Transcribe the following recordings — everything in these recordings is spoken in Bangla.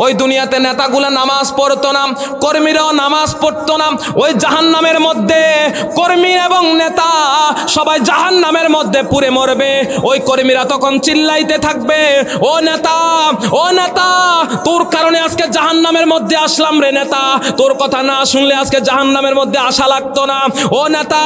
ওই দুনিয়াতে নেতাগুলো নামাজ পড়তো না, কর্মীরাও নামাজ পড়তো না। ওই জাহান্নামের মধ্যে কর্মী এবং নেতা সবাই জাহান্নামের মধ্যে পুড়ে মরবে। ওই কর্মীরা তখন চিল্লাইতে থাকবে, ও নেতা, ও নেতা, তোর কারণে আজকে জাহান্নামের মধ্যে আসলাম রে নেতা, তোর কথা না শুনলে আজকে জাহান্নামের মধ্যে আসা লাগতো না। ও নেতা,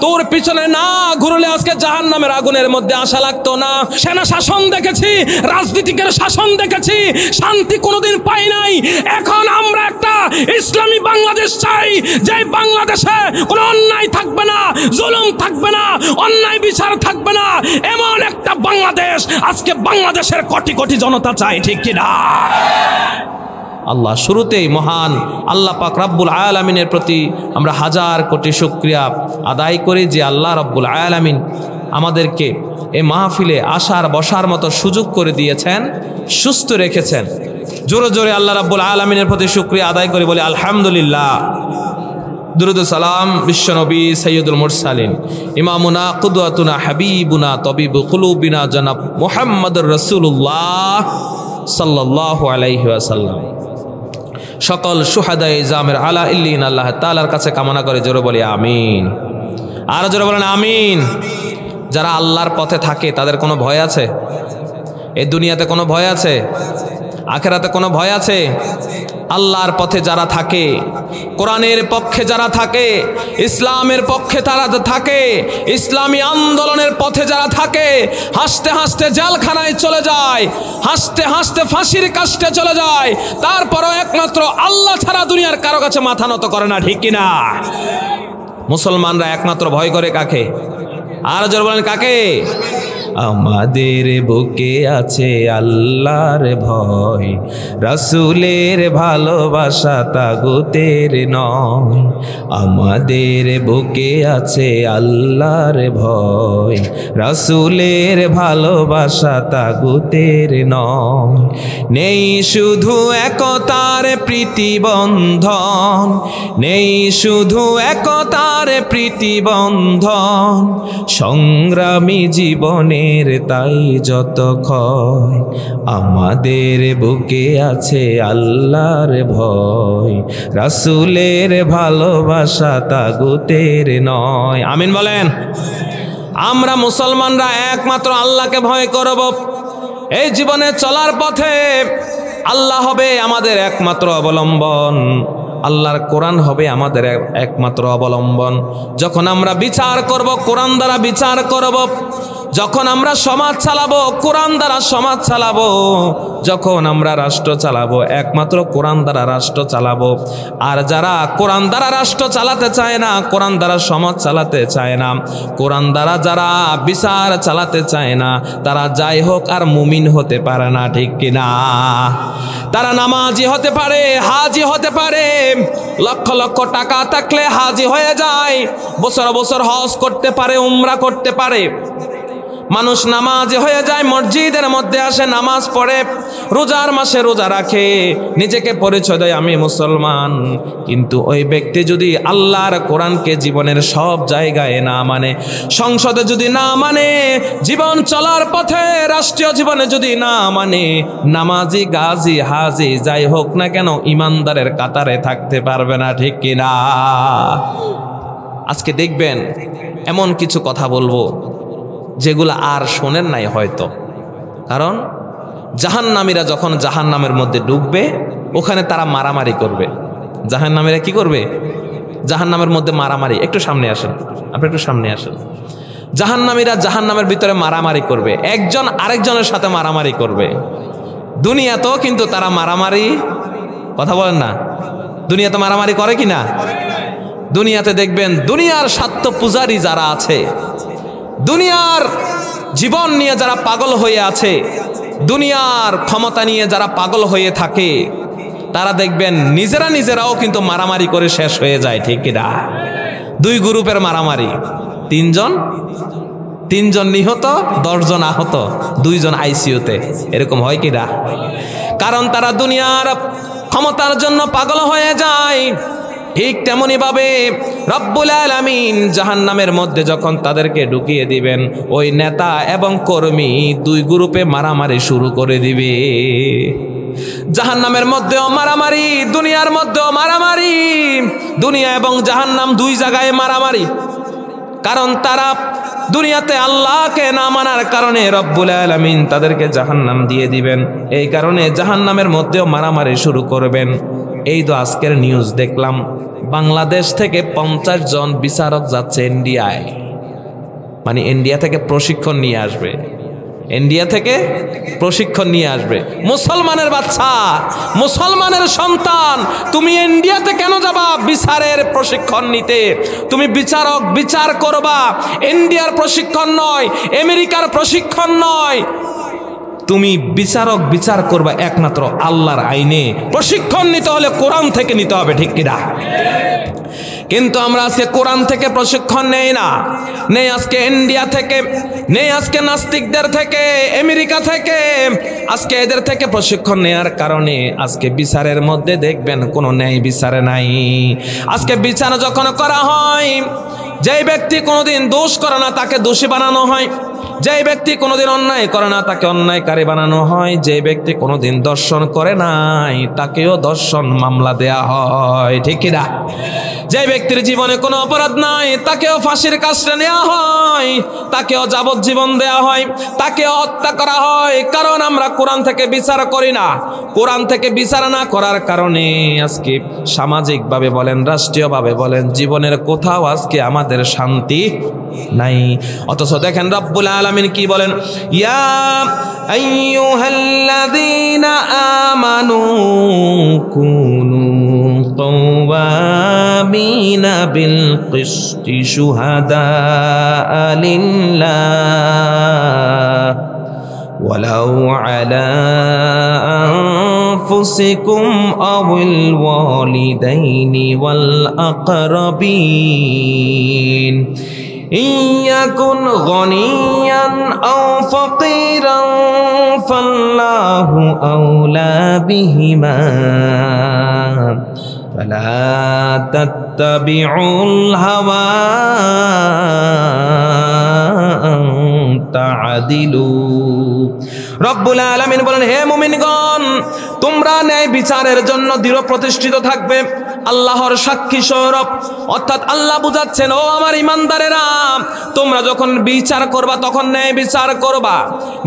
তোর পিছনে না ঘুরলে আজকে জাহান্নামের আগুনের মধ্যে আসা লাগতো না। সেনা শাসন দেখেছি, রাজনীতিকের শাসন দেখেছি, শান্তি কোনোদিন পাই নাই। এখন আমরা একটা ইসলামী বাংলাদেশ চাই, যে বাংলাদেশে কোনো অন্যায় থাকবে না, জুলুম থাকবে না, অন্যায় বিচার থাকবে না, এমন একটা বাংলাদেশ আজকে বাংলাদেশের কোটি কোটি জনতা চায়, ঠিক কিনা? আল্লাহ শুরুতেই মহান আল্লাহ পাক রব্বুল আলামিনের প্রতি আমরা হাজার কোটি শুকরিয়া আদায় করি যে আল্লাহ রব্বুল আলামিন আমাদেরকে এই মাহফিলে আসার বসার মতো সুযোগ করে দিয়েছেন, সুস্থ রেখেছেন। জোরে জোরে আল্লাহ রাব্বুল আলামিনের প্রতি শুকরিয়া আদায় করে বলি আলহামদুলিল্লাহ। দুরুদ ও সালাম বিশ্বনবী সৈয়দুল মুরসালিন ইমামুনা কুদওয়াতুনা হাবিবুনা তবিবু কুলুবিনা জনাব মুহাম্মদুর রাসূলুল্লাহ সাল্লাল্লাহু আলাইহি ওয়াসাল্লাম। সকল শুহাদায়ে জামের আলা ইল্লিন আল্লাহ তাআলার কাছে কামনা করে জোরে বলি আমিন। আর জোরে বলেন আমিন। যারা আল্লাহর পথে থাকে তাদের কোনো ভয় আছে? এই দুনিয়াতে কোনো ভয় আছে? আখেরাতে কোনো ভয় আছে? আল্লাহর পথে যারা থাকে, কোরআনের পক্ষে যারা থাকে, ইসলামের পক্ষে তারা থাকে, ইসলামী আন্দোলনের পথে যারা থাকে, হাসতে হাসতে জেলখানায় চলে যায়, হাসতে হাসতে ফাঁসির কাস্টে চলে যায়, তারপরও একমাত্র আল্লাহ ছাড়া দুনিয়ার কারো কাছে মাথা নত করে না, ঠিক কিনা? মুসলমানরা একমাত্র ভয় করে কাকে? আর জোরে বলেন কাকে? আমাদের বুকে আছে আল্লাহর ভয়, রাসূলের ভালোবাসা তাগুতের নয়। আমাদের বুকে আছে আল্লাহর ভয়, রাসূলের ভালোবাসা তাগুতের নয়। নেই শুধু একতার প্রীতিবন্ধন, নেই শুধু একতার প্রীতিবন্ধন, সংগ্রামী জীবনে তাই যত ক্ষয়। আমাদের বুকে আছে আল্লাহর ভয়, রাসূলের ভালোবাসা তাগুতের নয়। আমিন বলেন। আমরা মুসলমানরা একমাত্র আল্লাহকে ভয় করব। এই জীবনে চলার পথে আল্লাহ হবে আমাদের একমাত্র অবলম্বন, আল্লাহর কোরআন হবে আমাদের একমাত্র অবলম্বন। যখন আমরা বিচার করব কোরআন দ্বারা বিচার করব, যখন আমরা সমাজ চালাবো কোরআন দ্বারা সমাজ চালাবো, যখন আমরা রাষ্ট্র চালাবো একমাত্র কোরআন দ্বারা রাষ্ট্র চালাবো। আর যারা কোরআন দ্বারা রাষ্ট্র চালাতে চায় না, কোরআন দ্বারা সমাজ চালাতে চায় না, কোরআন দ্বারা যারা বিচার চালাতে চায় না, তারা যাই হোক আর মুমিন হতে পারে না, ঠিক কিনা? তারা নামাজি হতে পারে, হাজি হতে পারে, লক্ষ লক্ষ টাকা থাকলে হাজি হয়ে যায়, বছর বছর হজ করতে পারে, উমরা করতে পারে। মানুষ নামাজি হয়ে যায়, মসজিদের মধ্যে আসে, নামাজ পড়ে, রোজার মাসে রোজা রাখে, নিজেকে পরিচয় দেয় আমি মুসলমান। কিন্তু ওই ব্যক্তি যদি আল্লাহর কোরআনকে জীবনের সব জায়গায় না মানে, সংসদে যদি না মানে, জীবন চলার পথে রাষ্ট্রীয় জীবনে যদি না মানে, নামাজি গাজী হাজি যাই হোক না কেন ইমানদারের কাতারে থাকতে পারবে না, ঠিক কিনা? আজকে দেখবেন এমন কিছু কথা বলবো যেগুলো আর শোনেন নাই হয়তো। কারণ জাহান্নামীরা যখন জাহান্নামের মধ্যে ডুববে ওখানে তারা মারামারি করবে। জাহান্নামীরা কি করবে? জাহান্নামের মধ্যে মারামারি। একটু সামনে আসেন, আপনি একটু সামনে আসেন। জাহান্নামীরা জাহান্নামের ভিতরে মারামারি করবে, একজন আরেকজনের সাথে মারামারি করবে। দুনিয়াতেও কিন্তু তারা মারামারি, কথা বলেন না, দুনিয়াতে মারামারি করে কি না? দুনিয়াতে দেখবেন দুনিয়ার স্বার্থ পূজারী যারা আছে, দুনিয়ার জীবন নিয়ে যারা পাগল হয়ে আছে, দুনিয়ার ক্ষমতা নিয়ে যারা পাগল হয়ে থাকে, তারা দেখবেন নিজেরাও কিন্তু মারামারি করে শেষ হয়ে যায়, ঠিক কিনা? দুই গ্রুপের মারামারি, তিনজন নিহত, 10 জন আহত, 2 জন আইসিইউতে, এরকম হয় কিনা? কারণ তারা দুনিয়ার ক্ষমতার জন্য পাগল হয়ে যায়। ঠিক তেমনি ভাবে রব্বুল আলামিন জাহান্নামের মধ্যে যখন তাদেরকে ঢুকিয়ে দিবেন, ওই নেতা এবং কর্মী 2 গ্রুপে মারামারি শুরু করে দিবে। জাহান্নামের মধ্যেও মারামারি, দুনিয়ার মধ্যেও মারামারি। দুনিয়া এবং জাহান্নাম দুই জায়গায় মারামারি, কারণ তারা দুনিয়াতে আল্লাহকে না মানার কারণে রব্বুল আলামিন তাদেরকে জাহান্নাম দিয়ে দিবেন। এই কারণে জাহান্নামের মধ্যেও মারামারি শুরু করবেন। এই তো আজকের নিউজ দেখলাম, বাংলাদেশ থেকে 50 জন বিচারক যাচ্ছে ইন্ডিয়ায়, মানে ইন্ডিয়া থেকে প্রশিক্ষণ নিয়ে আসবে, ইন্ডিয়া থেকে প্রশিক্ষণ নিয়ে আসবে। মুসলমানের বাচ্চা, মুসলমানের সন্তান, তুমি ইন্ডিয়াতে কেন যাবা বিচারের প্রশিক্ষণ নিতে? তুমি বিচারক বিচার করবা, ইন্ডিয়ার প্রশিক্ষণ নয়, আমেরিকার প্রশিক্ষণ নয়। তুমি বিচারক বিচার করবা একমাত্র আল্লাহর আইনে। প্রশিক্ষণ নিতে হলে কোরআন থেকে নিতে হবে, ঠিক কিনা? কিন্তু আমরা আজকে কোরআন থেকে প্রশিক্ষণ নেই না, নেই আজকে ইন্ডিয়া থেকে, নেই আজকে নাস্তিকদের থেকে, আমেরিকা থেকে। আজকে এদের থেকে প্রশিক্ষণ নেওয়ার কারণে আজকে বিচারের মধ্যে দেখবেন কোনো ন্যায় বিচারে নাই। আজকে বিচার যখন করা হয়, যেই ব্যক্তি কোনোদিন দোষ করে না তাকে দোষী বানানো হয়, যেই ব্যক্তি কোনোদিন অন্যায় করে না তাকে অন্যায়কারী বানানো হয়, যে ব্যক্তি কোনোদিন দর্শন করে নাই তাকেও দর্শন মামলা দেয়া হয়, ঠিক কিনা? যে ব্যক্তির জীবনে কোনো অপরাধ নাই তাকেও ফাঁসির কাস্টে নেওয়া হয়, তাকেও যাবজ্জীবন দেওয়া হয়, তাকেও হত্যা করা হয়। কারণ আমরা কোরআন থেকে বিচার করি না। কোরআন থেকে বিচার না করার কারণে আজকে সামাজিকভাবে বলেন, রাষ্ট্রীয়ভাবে বলেন, জীবনের কোথাও আজকে আমাদের শান্তি নাই। অথচ দেখেন রব্বুল আলামিন কি বলেন, ইয়া আইয়ুহাল্লাযীনা আমানু কুনু কাওয়ামিনা বিল কিসতি শুহাদাআ লিল্লাহ ওয়ালাউ আলা আনফুসিকুম আওয়াল ওয়ালিদাইনি ওয়াল আকরাবিন ইয়াকুন গনিয়ান আও ফাকিরান ফাল্লাহু আওলা বিহিমা ফালা তাত্তাবিউল হাওয়া আন তা'দিলু। রব্বুল আলামিন বলেন, হে মুমিনগণ, তোমরা ন্যায় বিচারের জন্য দৃঢ় প্রতিষ্ঠিত থাকবে, আল্লাহর সাক্ষী স্বরূপ। অর্থাৎ আল্লাহ বুঝাচ্ছেন, ও আমার ইমানদারেরা, তোমরা যখন বিচার করবা তখন ন্যায় বিচার করবা।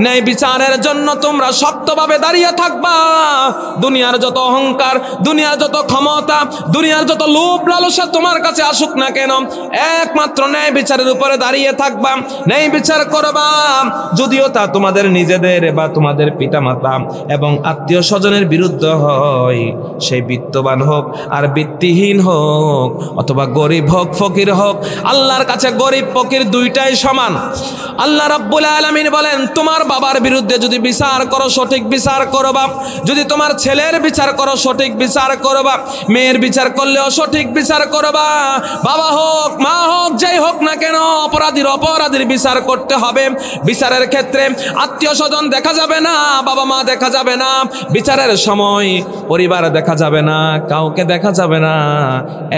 ন্যায় বিচারের জন্য তোমরা শক্তভাবে দাঁড়িয়ে থাকবা। দুনিয়ার যত অহংকার, দুনিয়ার যত ক্ষমতা, দুনিয়ার যত লোভ লালসা তোমার কাছে আসুক না কেন, একমাত্র ন্যায় বিচারের উপরে দাঁড়িয়ে থাকবা, ন্যায় বিচার করবা। যদিও তা তোমাদের নিজেদের বা তোমাদের পিতামাতা এবং আত্মীয় স্বজনের বিরুদ্ধে হয়, সেই বিত্তবান হোক আর বিত্তহীন হোক, অথবা গরিব হোক ফকির হোক, আল্লাহর কাছে গরিব ফকির দুইটাই সমান। আল্লাহ রাব্বুল আলামিন বলেন, তোমার বাবার বিরুদ্ধে যদি বিচার করো সঠিক বিচার করবা, যদি তোমার ছেলের বিচার করো সঠিক বিচার করবা, মেয়ের বিচার করলেও সঠিক বিচার করবা। বাবা হোক মা হোক যাই হোক না কেন, অপরাধীর অপরাধীর বিচার করতে হবে। বিচারের ক্ষেত্রে আত্মীয় স্বজন দেখা যাবে না, বাবা মা দেখা যাবে না, বিচারের সময় পরিবার দেখা যাবে না, কাউকে দেখা যাবে না।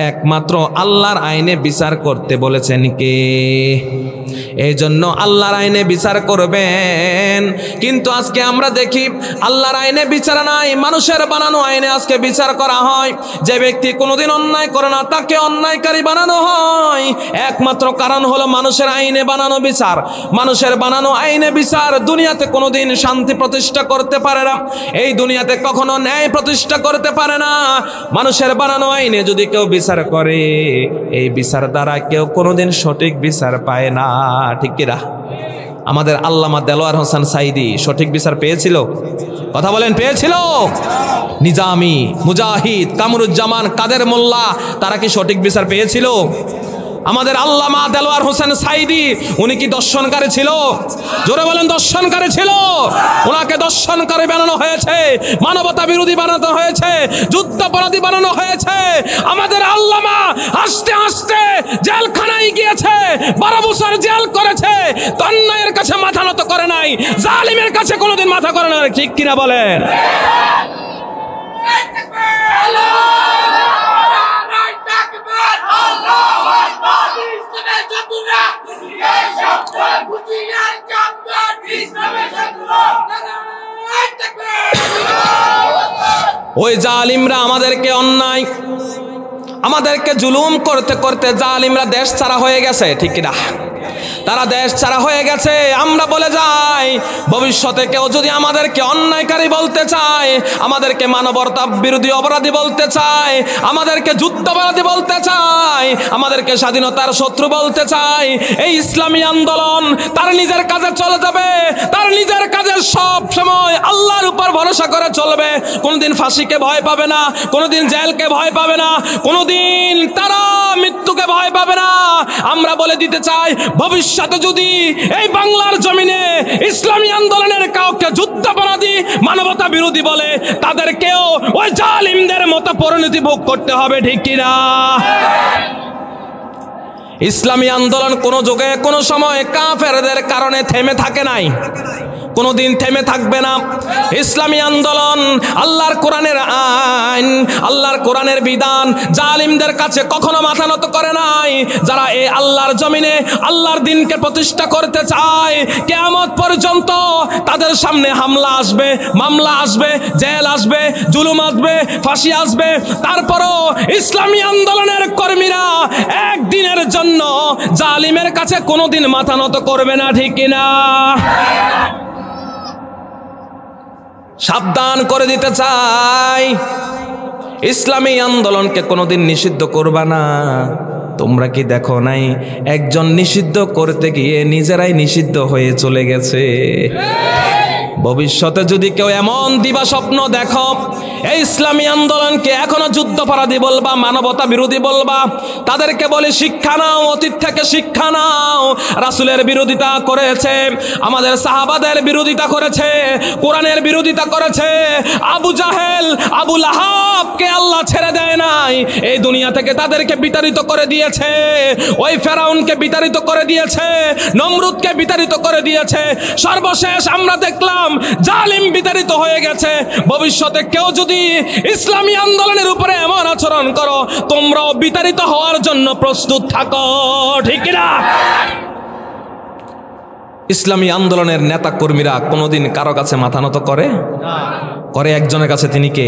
একমাত্র আল্লাহর আইনে বিচার করতে বলেছেন কে? এই জন্য আল্লাহর আইনে বিচার করবেন। কিন্তু আজকে আমরা দেখি আল্লাহর আইনে বিচার নাই, মানুষের বানানো আইনে আজকে বিচার করা হয়। যে ব্যক্তি কোনোদিন অন্যায় করে না তাকে অন্যায়কারী বানানো হয়। একমাত্র কারণ হলো মানুষের আইনে বানানো বিচার। মানুষের বানানো আইনে বিচার দুনিয়াতে কোনোদিন শান্তি প্রতিষ্ঠা করতে পারে না, এই দুনিয়াতে কখনো ন্যায় প্রতিষ্ঠা করতে পারে না। মানুষের বানানো আইনে যদি কেউ বিচার করে, এই বিচার দ্বারা কেউ কোনোদিন সঠিক বিচার পায় না, ঠিক কিনা? আমাদের আল্লামা দেলোয়ার হোসেন সাইদি সঠিক বিচার পেয়েছিল? কথা বলেন, পেয়েছিল? নিজামি, মুজাহিদ, কামরুজ্জামান, কাদের মোল্লা, তারা কি সঠিক বিচার পেয়েছিল? আমাদের আল্লামা দেলোয়ার হোসেন সাইদি, উনি কি দর্শনকারী ছিল? জোরে বলেন, দর্শনকারী ছিল। ওনাকে দর্শনকারী বানানো হয়েছে, মানবতা বিরোধী বানানো হয়েছে, যুদ্ধাপরাধী বানানো হয়েছে। আমাদের আল্লামা হাসতে হাসতে জেলখানায় গিয়েছে, 12 বছর জেল করেছে, অন্যায়ের কাছে মাথা নত করে নাই, জালিমের কাছে কোনোদিন মাথা করে না, ঠিক কিনা বলেন? ইসলামের ওই জালিমরা আমাদেরকে অন্যায়, আমাদেরকে জুলুম করতে করতে জালিমরা দেশ ছাড়া হয়ে গেছে, ঠিক কিনা? তারা দেশ ছাড়া হয়ে গেছে। আমরা বলে যাই, ভবিষ্যতে কেউ যদি আমাদেরকে অন্যায়কারী বলতে চায়, আমাদেরকে মানবতা বিরোধী অপরাধী বলতে চায়, আমাদেরকে যুদ্ধাপরাধী বলতে চায়, আমাদেরকে স্বাধীনতার শত্রু বলতে চায়, এই ইসলামী আন্দোলন তার নিজের কাজে চলে যাবে। তার নিজের কাজে সব সময় আল্লাহর উপর ভরসা করে চলবে। কোনোদিন ফাঁসিকে ভয় পাবে না, কোনোদিন জেলকে ভয় পাবে না, কোনোদিন তারা মৃত্যুকে ভয় পাবে না। আমরা বলে দিতে চাই, ভবিষ্যতে যদি এই বাংলার জমিনে ইসলামী আন্দোলনের কাউকে যুদ্ধাপরাধী, মানবতা বিরোধী বলে, তাদেরকেও ওই জালিমদের মতো পরিণতি ভোগ করতে হবে, ঠিক কিনা? ইসলামী আন্দোলন কোনো যুগে কোনো সময় কাফেরদের কারণে থেমে থাকে নাই, কোনোদিন থেমে থাকবে না। ইসলামী আন্দোলন আল্লাহর কোরআনের আইন, আল্লাহর কোরআনের বিধান জালিমদের কাছে কখনো মাথা নত করে নাই। যারা এই আল্লাহর জমিনে আল্লাহর দিনকে প্রতিষ্ঠা করতে চায়, কিয়ামত পর্যন্ত তাদের সামনে হামলা আসবে, মামলা আসবে, জেল আসবে, জুলুম আসবে, ফাঁসি আসবে। তারপরও ইসলামী আন্দোলনের কর্মীরা একদিনের জন্য জালিমের কাছে কোনোদিন মাথা নত করবে না, ঠিক কিনা? সাবধান করে দিতে চাই, ইসলামী আন্দোলনকে কোনোদিন নিষিদ্ধ করবা না। তোমরা কি দেখো নাই, একজন নিষিদ্ধ করতে গিয়ে নিজেরাই নিষিদ্ধ হয়ে চলে গেছে। ভবিষ্যতে যদি কেউ এমন দিবা স্বপ্ন দেখো, এই ইসলামী আন্দোলনকে এখনো যুদ্ধাপরাধী বলবা, মানবতা বিরোধী বলবা, তাদেরকে বলে শিক্ষা নাও, অতীত থেকে শিক্ষা নাও। রাসূলের বিরোধিতা করেছে, আমাদের সাহাবাদের বিরোধিতা করেছে, কোরআনের বিরোধিতা করেছে। আবু জাহেল, আবু লাহাবকে আল্লাহ ছেড়ে দেয় নাই, এই দুনিয়া থেকে তাদেরকে বিতাড়িত করে দিয়েছে। ওই ফেরাউনকে বিতাড়িত করে দিয়েছে, নমরুদকে বিতাড়িত করে দিয়েছে। সর্বশেষ আমরা দেখলাম জালিম বিতাড়িত হয়ে গেছে। ভবিষ্যতে কেউ যদি ইসলামী আন্দোলনের উপরে এমন আচরণ করো, তোমরাও বিতাড়িত হওয়ার জন্য প্রস্তুত থাকো, ঠিক না? ইসলামী আন্দোলনের নেতা কর্মীরা কোনোদিন কারো কাছে মাথা নত করে? একজনের কাছে, তিনি কে?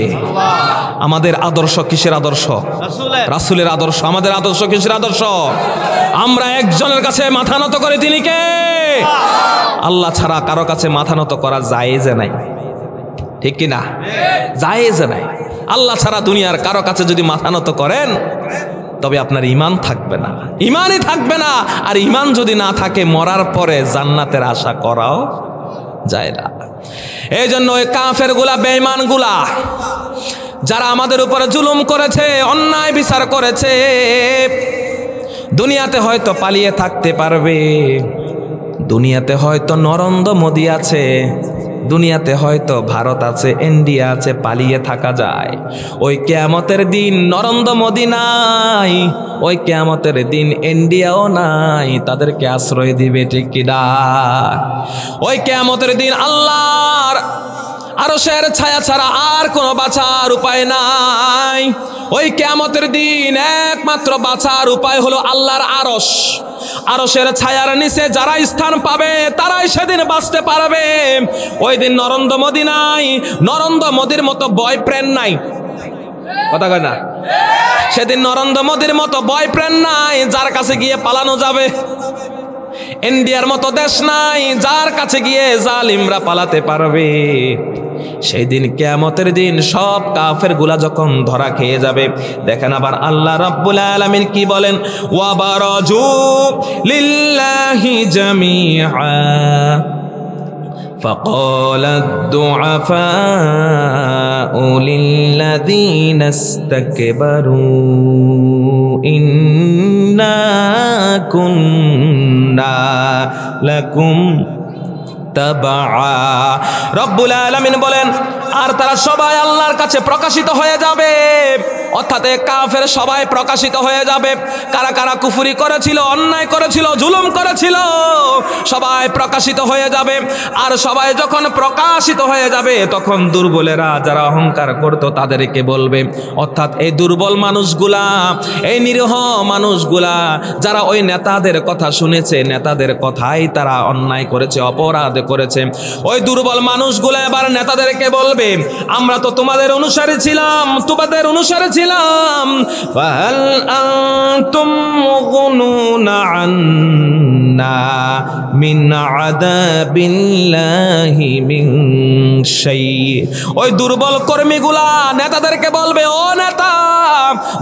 আমাদের আদর্শ কিসের আদর্শ? রাসূলের আদর্শ। আমাদের আদর্শ কিসের আদর্শ? আমরা একজনের কাছে মাথা নত করে, তিনি কে? আল্লাহ ছাড়া কারো কাছে মাথা নত করা জায়েজ নাই, ঠিক কিনা? জায়েজ নাই। আল্লাহ ছাড়া দুনিয়ার কারো কাছে যদি মাথা নত করেন, তবে আপনার ঈমান থাকবে না, ঈমানই থাকবে না। আর ঈমান যদি না থাকে, মরার পরে জান্নাতের আশা করাও যায় না। এই জন্য ওই কাফের গুলা, বেঈমান গুলা, যারা আমাদের উপরে জুলুম করেছে, অন্যায় বিচার করেছে, দুনিয়াতে হয়তো পালিয়ে থাকতে পারবে, দুনিয়াতে হয়তো নরেন্দ্র মোদি আছে, দুনিয়াতে হয়তো ভারত আছে, ইন্ডিয়া আছে, পালিয়ে থাকা যায়। ওই কিয়ামতের দিন নরেন্দ্র মোদি নাই, ওই কিয়ামতের দিন ইন্ডিয়াও নাই, তাদেরকে আশ্রয় দিবে, ঠিক কিনা? ওই কিয়ামতের দিন আল্লাহর আরশের ছায়া ছাড়া আর কোনো বাঁচার উপায় নাই। ওই কিয়ামতের দিন একমাত্র বাঁচার উপায় হলো আল্লাহর আরশ। আরশের ছায়ার নিচে যারা স্থান পাবে, তারাই সেদিন বাঁচতে পারবে। ওই দিন নরেন্দ্র মোদি নাই, নরেন্দ্র মোদির মতো বয়ফ্রেন্ড নাই, কথা কয় না? সেদিন নরেন্দ্র মোদির মতো বয়ফ্রেন্ড নাই যার কাছে গিয়ে পালানো যাবে। ইন্ডিয়ার মতো দেশ নাই যার কাছে গিয়ে জালিমরা পালাতে পারবে। সেই দিন কিয়ামতের দিন সব কাফের গুলা যখন ধরা খেয়ে যাবে, দেখেন আবার আল্লাহ রাব্বুল আলামিন কি বলেন, ওয়া বারাজু লিল্লাহি জামিআ فقال الضعفاء للذين استكبروا إنا كنا لكم তাবাআ। রব্বুল আলামিন বলেন, আর তারা সবাই আল্লাহর কাছে প্রকাশিত হয়ে যাবে। অর্থাৎ এই কাফের সবাই প্রকাশিত হয়ে যাবে। কারা কারা কুফরি করেছিল, অন্যায় করেছিল, জুলুম করেছিল, সবাই প্রকাশিত হয়ে যাবে। আর সবাই যখন প্রকাশিত হয়ে যাবে তখন দুর্বলেরা যারা অহংকার করত তাদেরকে বলবে, অর্থাৎ এই দুর্বল মানুষগুলা, এই নিরীহ মানুষগুলা যারা ওই নেতাদের কথা শুনেছে, নেতাদের কথাই তারা অন্যায় করেছে, অপরাধ করেছে, ওই দুর্বল মানুষগুলা এবার নেতাদেরকে বলবে, আমরা তো তোমাদের অনুসারী ছিলাম, তোমাদের অনুসারী ছিলাম, ফাহাল আনতুম মুগনুনা আন্না মিন আযাবিল্লাহি মিন শাই। ওই দুর্বল কর্মীগুলা নেতাদেরকে বলবে, ও নেতা,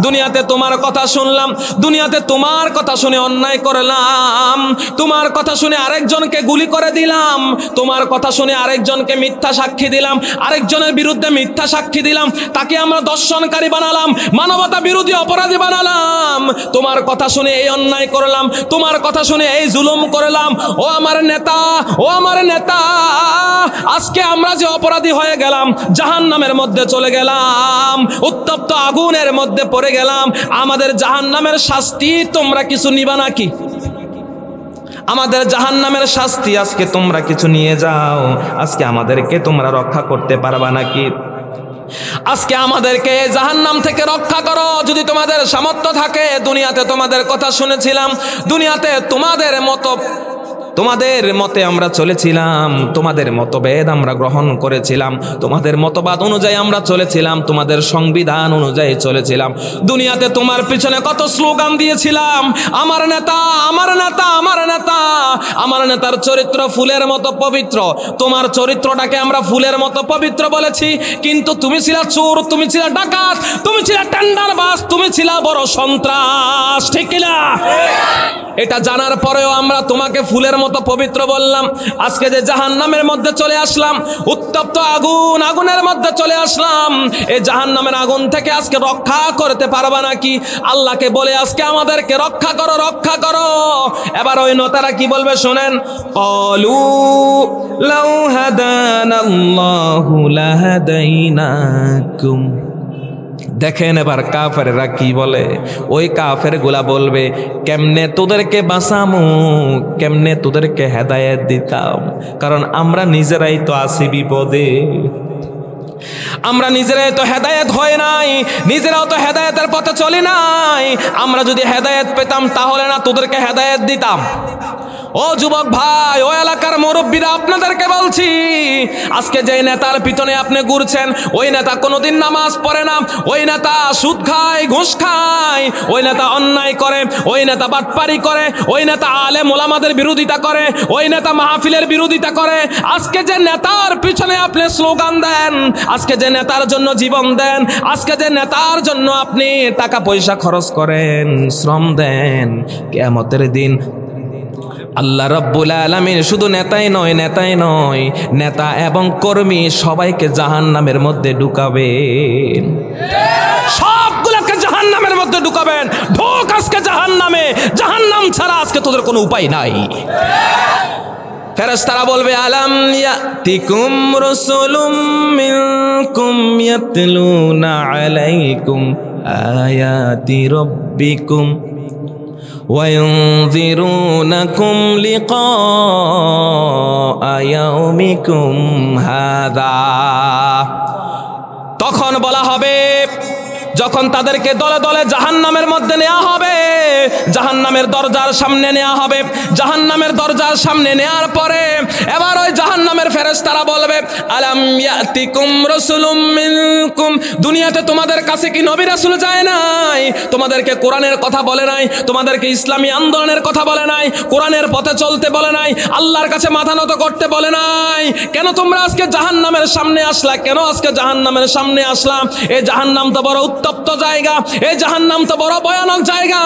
দুনিয়াতে তোমার কথা শুনলাম, দুনিয়াতে তোমার কথা শুনে অন্যায় করলাম, তোমার কথা শুনে আরেকজনকে গুলি করে দিলাম, তোমার কথা শুনে আরেকজনকে মিথ্যা সাক্ষী দিলাম, আরেকজনের বিরুদ্ধে মিথ্যা সাক্ষী দিলাম, তাকে আমরা দর্শনকারী বানালাম, মানবতা বিরোধী অপরাধী বানালাম, তোমার কথা শুনে এই অন্যায় করলাম, তোমার কথা শুনে এই জুলুম করলাম। ও আমার নেতা, ও আমার নেতা, আজকে আমরা যে অপরাধী হয়ে গেলাম, জাহান্নামের মধ্যে চলে গেলাম, উত্তপ্ত আগুনের মধ্যে পড়ে গেলাম, আমাদের জাহান্নামের শাস্তি তোমরা কিছু নিবা নাকি? আমাদের জাহান্নামের শাস্তি আজকে তোমরা কিছু নিয়ে যাও, আজকে আমাদেরকে তোমরা রক্ষা করতে পারবা নাকি? আজকে আমাদেরকে জাহান্নাম থেকে রক্ষা করো যদি তোমাদের সামর্থ্য থাকে। দুনিয়াতে তোমাদের কথা শুনেছিলাম, দুনিয়াতে তোমাদের মতে আমরা চলেছিলাম, তোমাদের মতভেদ আমরা গ্রহণ করেছিলাম, তোমাদের মতবাদ অনুযায়ী আমরা চলেছিলাম, তোমাদের সংবিধান অনুযায়ী চলেছিলাম, দুনিয়াতে তোমার পিছনে কত স্লোগান দিয়েছিলাম, আমার নেতা, আমার নেতা, আমার নেতা, আমার নেতার চরিত্র ফুলের মতো পবিত্র, তোমার চরিত্রটাকে আমরা ফুলের মতো পবিত্র বলেছি, কিন্তু তুমি ছিলা চোর, তুমি ছিলা ডাকাত, তুমি ছিলা টেন্ডারবাজ, তুমি ছিলা বড় সন্ত্রাস, ঠিক কিনা? এটা জানার পরেও আমরা তোমাকে ফুলের মতো পবিত্র বললাম। আজকে যে জাহান্নামের মধ্যে চলে আসলাম, উত্তপ্ত আগুন, আগুনের মধ্যে চলে আসলাম, এই জাহান্নামের আগুন থেকে আজকে রক্ষা করতে পারবা নাকি? আল্লাহকে বলে আজকে আমাদেরকে রক্ষা করো, রক্ষা করো। এবার ওই নেতারা কি বলবে শোনেন, ক্বালু লাউ হাদানাল্লাহু লাহাদাইনাকুম। দেখেন এবার কাফেররা কি বলে, ওই কাফের গুলা বলবে, কেমনে তোদেরকে বাঁচামু, কেমনে তোদেরকে হেদায়েত দিতাম, কারণ আমরা নিজেরাই তো আছি বিপদে, আমরা নিজেরাই তো হেদায়েত হয় নাই, নিজেরাও তো হেদায়েতের পথে চলি নাই, আমরা যদি হেদায়েত পেতাম তাহলে না তোদেরকে হেদায়েত দিতাম। ও যুবক ভাই, ও এলাকার মুরব্বীরা, আপনাদেরকে বলছি, আজকে যে নেতার পিছনে আপনি ঘুরছেন, ওই নেতা কোনোদিন নামাজ পড়ে না, ওই নেতা সুদ খায়, ঘুষ খায়, ওই নেতা অন্যায় করে, ওই নেতা বাটপারি করে, ওই নেতা আলেম ওলামাদের বিরোধিতা করে, ওই নেতা মাহফিলের বিরোধিতা করে। আজকে যে নেতার পিছনে আপনি স্লোগান দেন, আজকে যে নেতার জন্য জীবন দেন, আজকে যে নেতার জন্য আপনি টাকা পয়সা খরচ করেন, শ্রম দেন, কিয়ামতের দিন আল্লাহ রাব্বুল আলামিন শুধু নেতাই নয়, নেতাই নয়, নেতা এবং কর্মী সবাইকে জাহান্নামের মধ্যে ঢুকাবেন, সবগুলোকে জাহান্নামের মধ্যে ঢুকাবেন। ঢোক আজকে জাহান্নামে, জাহান্নাম ছাড়া আজকে তোদের কোনো উপায় নাই। ফেরেশতারা বলবে, আলাম ইয়াতিকুম রাসূলুম মিনকুম ইয়াতলুনা আলাইকুম আয়াতি রাব্বিকুম وَيُنذِرُونَكُمْ لِقَاءَ يَوْمِكُمْ هَذَا। তখন বলা হবে, যখন তাদেরকে দলে দলে জাহান্নামের মধ্যে নেওয়া হবে, জাহান্নামের দরজার সামনে নেওয়া হবে, জাহান্নামের দরজার সামনে নেওয়ার পরে এবার ওই জাহান্নামের ফেরেশতারা বলবে, আলাম ইয়াতিকুম রাসূলুম মিনকুম, দুনিয়াতে তোমাদের কাছে কি নবী রাসূল যায় নাই? তোমাদেরকে কোরআনের কথা বলে নাই, তোমাদেরকে ইসলামী আন্দোলনের কথা বলে নাই, কোরআনের পথে চলতে বলে নাই, আল্লাহর কাছে মাথা নত করতে বলে নাই? কেন তোমরা আজকে জাহান্নামের সামনে আসলা? কেন আজকে জাহান্নামের সামনে আসলাম? এই জাহান্নাম তো বড় উত্তপ্ত জায়গা, এই জাহান্নাম তো বড় ভয়ানক জায়গা।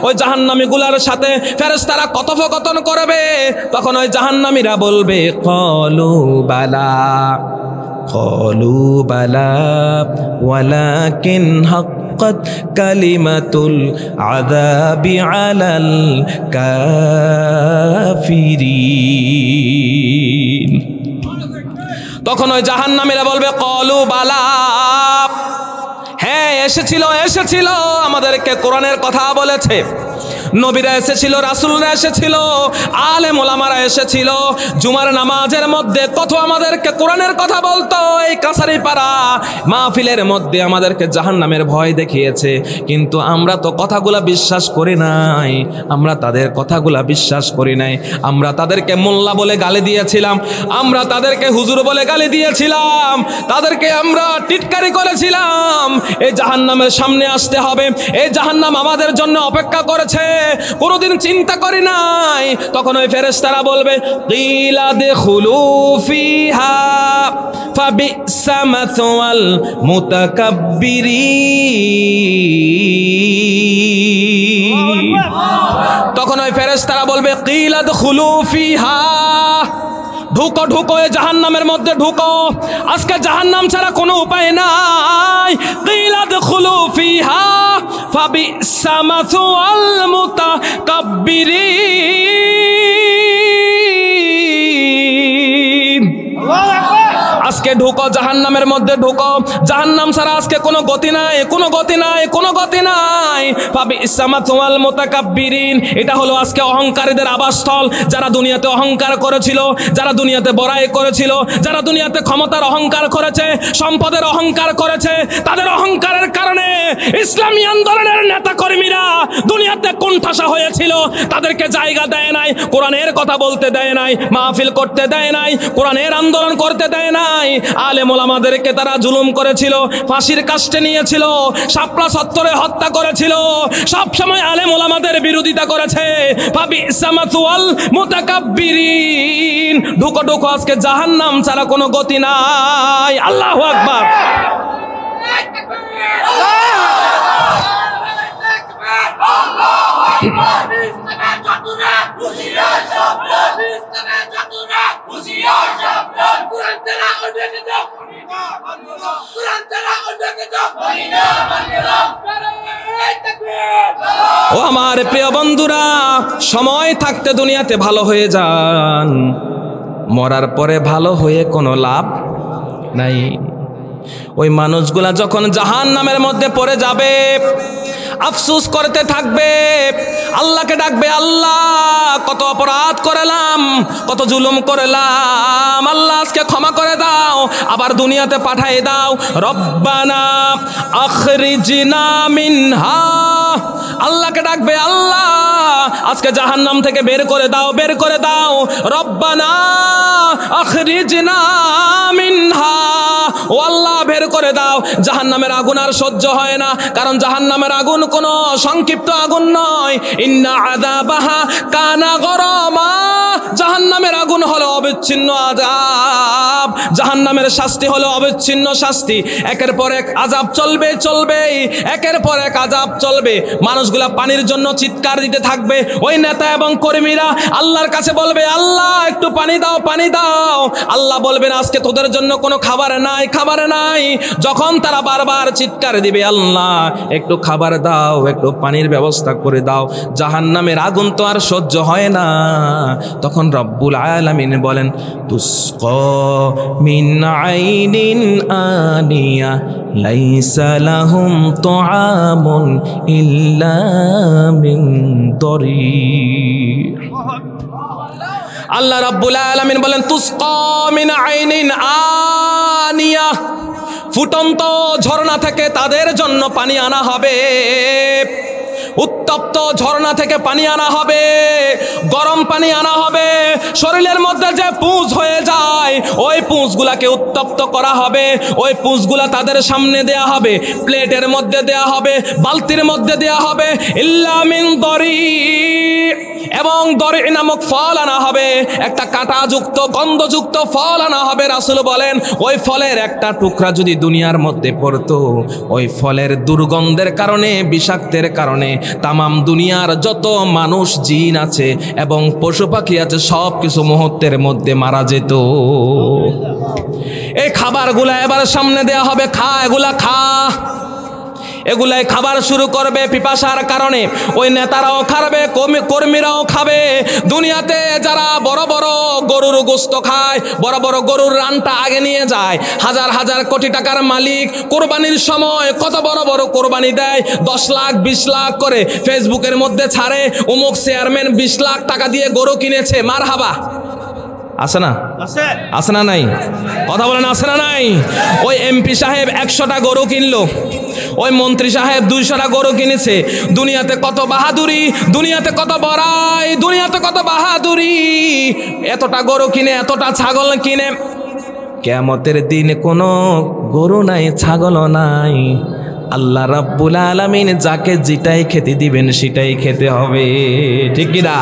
ওই জাহান্নামীগুলোর সাথে ফেরেশতারা কথোপকথন করবে, তখন ওই জাহান্নামীরা বলবে, ক্বালু বালা, ক্বালু বালা ওয়ালাকিন হাক্কাত কালিমাতুল আযাবি আলাল কাফিরিন। তখন ওই জাহান্নামীরা বলবে, ক্বালু বালা, হ্যাঁ এসেছিল আমাদেরকে কোরআনের কথা বলেছে, নবীরা এসেছিল, রাসূলরা এসেছিল, আলেম ওলামারা এসেছিল, জুমার নামাজের মধ্যে কত আমাদেরকে কোরআনের কথা বলতো। এই কাছারি পাড়া মাহফিলের মধ্যে আমাদেরকে জাহান্নামের ভয় দেখিয়েছে, কিন্তু আমরা তো কথাগুলা বিশ্বাস করি নাই, আমরা তাদের কথাগুলা বিশ্বাস করি নাই। আমরা তাদেরকে মোল্লা বলে গালি দিয়েছিলাম, আমরা তাদেরকে হুজুর বলে গালি দিয়েছিলাম, তাদেরকে আমরা টিটকারি করেছিলাম। এই জাহান্নামের সামনে আসতে হবে, এই জাহান্নাম আমাদের জন্য অপেক্ষা করেছে, কোনোদিন চিন্তা করি নাই। তখন ওই ফেরেশতারা বলবে, কিলা দুখুলু ফিহা ফাবিসা মাসওয়াল মুতাকাব্বিরিন। তখন ওই ফেরেশতারা বলবে, কিলা দুখুলু ফিহা, ঢুকো ঢুকো এই জাহান্নামের মধ্যে ঢুকো, আজকে জাহান্নাম ছাড়া কোনো উপায় নাই। কিলা দুখুলু ফিহা ফাবিসা মাসওয়াল মুতাকাব্বিরিন। আজকে ঢুকো জাহান্নামের মধ্যে ঢুকো, জাহান্নাম ছাড়া আজকে কোনো গতি নাই, কোনো গতি নাই, কোনো গতি নাই। ফাবিসা মাসওয়াল মুতাকাব্বিরিন, এটা হলো আজকে অহংকারীদের আবাসস্থল। যারা দুনিয়াতে অহংকার করেছিল, যারা দুনিয়াতে বড়াই করেছিল, যারা দুনিয়াতে ক্ষমতার অহংকার করেছে, সম্পদের অহংকার করেছে, তাদের অহংকারের কারণে ইসলামী আন্দোলনের নেতা কর্মীরা দুনিয়াতে কোণঠাসা হয়েছিল। তাদেরকে জায়গা দেয় নাই, কোরআনের কথা বলতে দেয় নাই, মাহফিল করতে দেয় নাই, কোরআনের আন্দোলন করতে দেয় নাই। আলেম ওলামাদেরকে তারা জুলুম করেছিল, ফাঁসির কাস্টে নিয়েছিল, শাপলা চত্বরে হত্যা করেছিল, সব সময় আলেম ওলামাদের বিরোধিতা করেছে। ফাবিসা মাসওয়াল মুতাকাব্বিরিন, ঢুকো ঢুকো, আজকে জাহান্নাম ছাড়া কোনো গতি নাই। আল্লাহু আকবার। ও আমার প্রিয় বন্ধুরা, সময় থাকতে দুনিয়াতে ভালো হয়ে যান, মরার পরে ভালো হয়ে কোনো লাভ নাই। ওই মানুষগুলা যখন জাহান্নামের মধ্যে পড়ে যাবে, আফসোস করতে থাকবে, আল্লাহকে ডাকবে, আল্লাহ কত অপরাধ করলাম, কত জুলুম করলাম, আল্লাহ আজকে ক্ষমা করে দাও, আবার দুনিয়াতে পাঠিয়ে দাও। রব্বানা আখরিজনা মিনহা, আল্লাহকে ডাকবে, আল্লাহ আজকে জাহান্নাম থেকে বের করে দাও, বের করে দাও। রব্বানা আখরিজনা মিনহা, ও আল্লাহ বের করে দাও। জাহান্নামের আগুন আর সহ্য হয় না, কারণ জাহান্নামের আগুন কোনো সংক্ষিপ্ত আগুন নয়। ইন্না আযাবাহা কানা গরামা, জাহান্নামের আগুন হলো অবিচ্ছিন্ন আযাব, জাহান্নামের শাস্তি হলো অবিচ্ছিন্ন শাস্তি। একের পর এক আযাব চলবে, চলবেই, একের পর এক আযাব চলবে। মানুষগুলা পানির জন্য চিৎকার দিতে থাকবে। ওই নেতা এবং কর্মীরা আল্লাহর কাছে বলবে, আল্লাহ একটু পানি দাও, পানি দাও। আল্লাহ বলবেন, আজকে তোদের জন্য কোনো খাবার নাই, খাবার নাই। যখন তারা বারবার চিৎকার দিবে, আল্লাহ একটু খাবার দাও, একটু পানির ব্যবস্থা করে দাও, জাহান্নামের আগুন তো আর সহ্য হয় না। তখন রব্বুল আলামিন বলেন, তুসকা মিন আইনিন আনিয়া লাইসা লাহুম তুআমুন ইল্লা মিন দরির। আল্লাহ রাব্বুল আলামিন বলেন, তুসকা মিন আইনিন আনিয়া, ফুটন্ত ঝর্ণা থেকে তাদের জন্য পানি আনা হবে, উত্তপ্ত ঝর্ণা থেকে পানি আনা হবে, গরম পানি আনা হবে। শরীরের মধ্যে যে পুঁজ হয়ে যায়, ওই পুঁজগুলাকে উত্তপ্ত করা হবে, ওই পুঁজগুলা তাদের সামনে দেয়া হবে, প্লেটের মধ্যে দেয়া হবে, বালতির মধ্যে দেয়া হবে। ইল্লা মিন দরি, এবং দরি নামক ফল আনা হবে, একটা কাঁটাযুক্ত গন্ধযুক্ত ফল আনা হবে। রাসূল বলেন, ওই ফলের একটা টুকরা যদি দুনিয়ার মধ্যে পড়তো, ওই ফলের দুর্গন্ধের কারণে, বিষাক্তের কারণে তামাম দুনিয়ার যত মানুষ, জিন আছে এবং পশু পাখি আছে, সব কিছু মুহূর্তের মধ্যে মারা যেত। এই খাবারগুলা এবার সামনে দেয়া হবে, খা, এগুলা খা। এগুলাই খাবার শুরু করবে পিপাসার কারণে। ওই নেতারাও খাবে, কর্মীরাও খাবে। দুনিয়াতে যারা বড় বড় গরুর গোস্ত খায়, বড় বড় গরুর রানটা আগে নিয়ে যায়, হাজার হাজার কোটি টাকার মালিক কোরবানির সময় কত বড় বড় কোরবানি দেয়, 10 লাখ 20 লাখ করে ফেসবুকের মধ্যে ছাড়ে, অমুক চেয়ারম্যান 20 লাখ টাকা দিয়ে গরু কিনেছে। মারহাবা, আছে না? আছে না নাই? কথা বলেন, আছে না নাই? ওই এমপি সাহেব 100টা গরু কিনলো, ওই মন্ত্রী সাহেব 200টা গরু কিনেছে। দুনিয়াতে কত বাহাদুরি, দুনিয়াতে কত বড়াই, দুনিয়াতে কত বাহাদুরি। এতটা গরু কিনে, এতটা ছাগল কিনে, কিয়ামতের দিন কোনো গরু নাই, ছাগলও নাই। আল্লাহ রাব্বুল আলামিন যাকে যেটাই খেতে দিবেন সেটাই খেতে হবে, ঠিক কি না?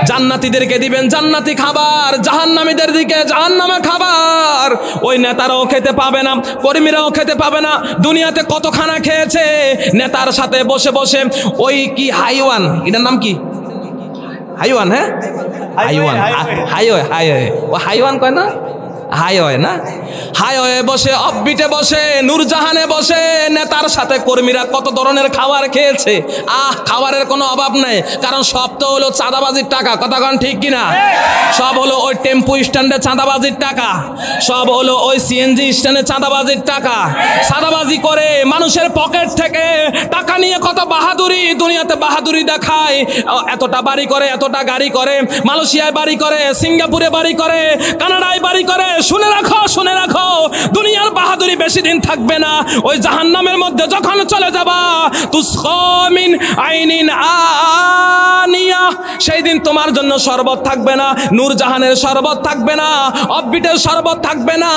জান্নাতীদেরকে দিবেন জান্নাতি খাবার, জাহান্নামীদের দিকে জাহান্নামে খাবার। ওই নেতারাও খেতে পাবে না, কর্মীরাও খেতে পাবে না। দুনিয়াতে কত খানা খেয়েছে নেতার সাথে বসে বসে। ওই কি হাইওয়ান, এটার নাম কি? হাইওয়ান, হ্যাঁ হাইওয়ান, হাইওয়ে, ও হাইওয়ান কয় না, হাইওয়ে না, হাইওয়ে বসে, অফবিটে বসে, নূরজাহানে বসে নেতার সাথে কর্মীরা কত ধরনের খাবার খেয়েছে। খাবারের কোনো অভাব নেই, কারণ সব তো হলো চাঁদাবাজির টাকা। কথা কন ঠিক কিনা? সব হলো ওই টেম্পু স্ট্যান্ডে চাঁদাবাজির টাকা, সব হলো ওই সিএনজি স্ট্যান্ডে চাঁদাবাজির টাকা। চাঁদাবাজি করে মানুষের পকেট থেকে টাকা নিয়ে কত বাহাদুরি, দুনিয়াতে বাহাদুরি দেখায়। এতটা বাড়ি করে, এতটা গাড়ি করে, মালয়েশিয়ায় বাড়ি করে, সিঙ্গাপুরে বাড়ি করে, কানাডায় বাড়ি করে। শুনে রাখো, শুনে রাখো, দুনিয়ার বাহাদুরি বেশি দিন থাকবে না। ওই জাহান্নামের মধ্যে যখন চলে যাবা, তুসকা মিন আইনিন আনিয়া, সেই দিন তোমার জন্য শরবত থাকবে না, নূরজাহানের শরবত থাকবে না, অফবিটের শরবত থাকবে না,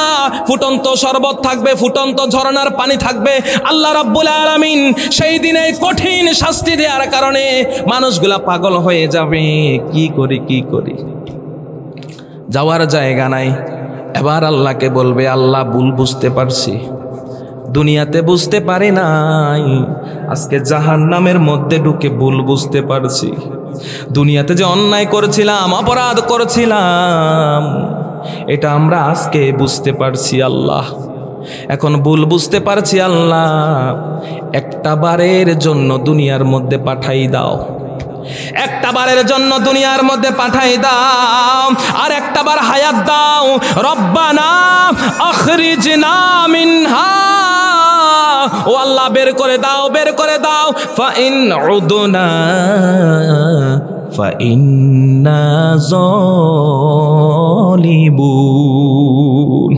ফুটন্ত শরবত থাকবে, ফুটন্ত ঝরনার পানি থাকবে। আল্লাহ রাব্বুল আলামিন সেই দিনে কঠিন শাস্তি দেওয়ার কারণে মানুষগুলা পাগল হয়ে যাবে। কি করি, কি করি, যাওয়ার জায়গা নাই। এবার আল্লাহকে বলবে, আল্লাহ ভুল বুঝতে পারছি, দুনিয়াতে বুঝতে পারি নাই, আজকে জাহান্নামের মধ্যে ঢুকে ভুল বুঝতে পারছি। দুনিয়াতে যে অন্যায় করেছিলাম, অপরাধ করেছিলাম, এটা আমরা আজকে বুঝতে পারছি। আল্লাহ এখন ভুল বুঝতে পারছি, আল্লাহ একটা বারের জন্য দুনিয়ার মধ্যে পাঠাই দাও, একটা বারের জন্য দুনিয়ার মধ্যে পাঠাই দাও, আর একটা বার হায়াত দাও। রব্বানা আখরিজনা মিনহা, ও আল্লাহ বের করে দাও, বের করে দাও। ফাইন উদনা ফাইন্না যালিমুন।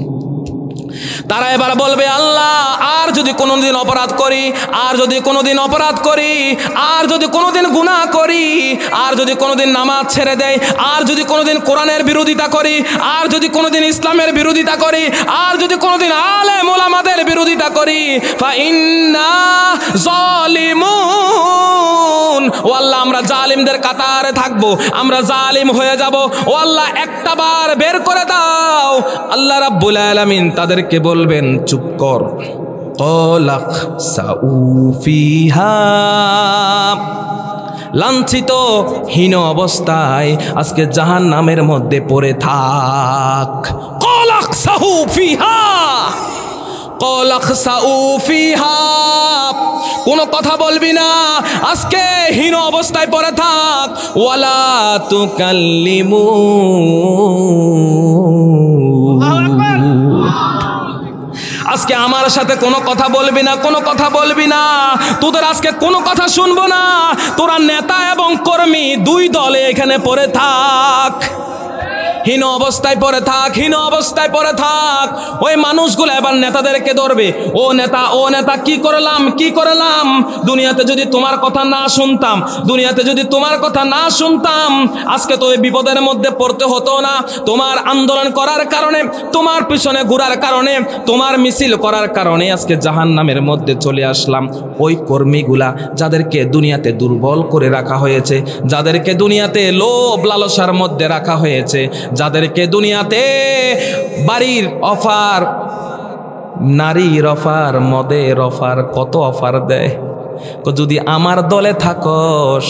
তারা এবার বলবে, আল্লাহ আর যদি কোনোদিন অপরাধ করি, আর যদি কোনোদিন অপরাধ করি, আর যদি কোনোদিন গুনাহ করি, আর যদি কোনোদিন নামাজ ছেড়ে দেয়, আর যদি কোনোদিন কোরআনের বিরোধিতা করি, আর যদি কোনোদিন ইসলামের বিরোধিতা করি, আর যদি কোনোদিন আলেম ওলামাদের বিরোধিতা করি, ফাইন্না যালিমুন, ও আল্লাহ আমরা জালিমদের কাতারে থাকবো, আমরা জালিম হয়ে যাব। ও আল্লাহ একটা বার বের করে দাও। আল্লাহ রাব্বুল আলামিন তাদেরকে বলবেন, চুপ কর, কলাক সাউ ফিহা, লাঞ্ছিত হীন অবস্থায় আজকে জাহান্নামের মধ্যে পড়ে থাক। কলাক সাউ ফিহা, কলাক সাউ ফিহা, কোনো কথা বলবি না, আজকে হীন অবস্থায় পড়ে থাক। ওয়ালা তুকাল্লিমু, আজকে আমার সাথে কোনো কথা বলবি না, কোনো কথা বলবি না, তোদের আজকে কোনো কথা শুনবো না। তোরা নেতা এবং কর্মী দুই দলে এখানে পড়ে থাক, হীন অবস্থায় পড়ে থাক, হীন অবস্থায় পড়ে থাক। ওই মানুষগুলো এবার নেতাদেরকে ধরবে, ও নেতা, ও নেতা, কি করলাম, কি করলাম? দুনিয়াতে যদি তোমার কথা না শুনতাম, দুনিয়াতে যদি তোমার কথা না শুনতাম, আজকে তো ওই বিপদের মধ্যে পড়তে হতো না। তোমার আন্দোলন করার কারণে, তোমার পিছনে ঘোরার কারণে, তোমার মিছিল করার কারণে আজকে জাহান্নামের মধ্যে চলে আসলাম। ওই কর্মীগুলা যাদেরকে দুনিয়াতে দুর্বল করে রাখা হয়েছে, যাদেরকে দুনিয়াতে লোভ লালসার মধ্যে রাখা হয়েছে, যাদেরকে দুনিয়াতে বাড়ির অফার, নারীর অফার, মদের অফার, কত অফার দেয়। যদি আমার দলে থাকস,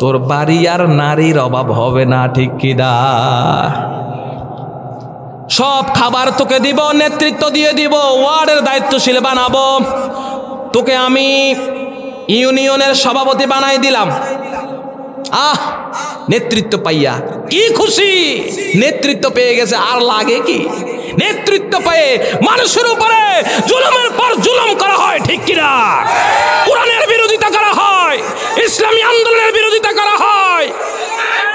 তোর বাড়ি আর নারীর অভাব হবে না, ঠিক কিনা? সব খাবার তোকে দিব, নেতৃত্ব দিয়ে দিব, ওয়ার্ডের দায়িত্বশীল বানাবো, তোকে আমি ইউনিয়নের সভাপতি বানাই দিলাম। আহ, নেতৃত্ব পাইয়া কি খুশি, নেতৃত্ব পেয়ে গেছে, আর লাগে কি? নেতৃত্ব পেয়ে মানুষের উপরে জুলুমের পর জুলুম করা হয়, ঠিক কিনা? কোরআনের বিরোধিতা করা হয়, ইসলামী আন্দোলনের বিরোধিতা করা হয়।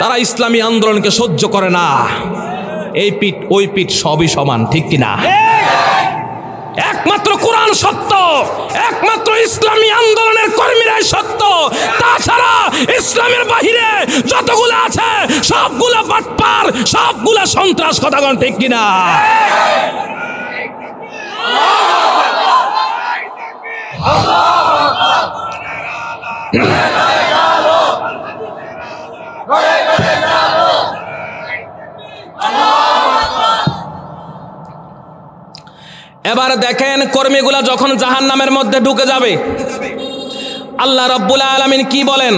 তারা ইসলামী আন্দোলনকে সহ্য করে না। এই পিঠ ওই পিঠ সবই সমান, ঠিক কিনা? একমাত্র কোরআন সত্য, একমাত্র ইসলামী আন্দোলনের কর্মীরাই সত্য। তাছাড়া ইসলামের বাহিরে যতগুলো আছে সবগুলা বাটপার, সবগুলা সন্ত্রাস, কথাগণ ঠিক কিনা? এবার দেখেন, কর্মীগুলা যখন জাহান্নামের মধ্যে ঢুকে যাবে, আল্লাহ রাব্বুল আলামিন কি বলেন?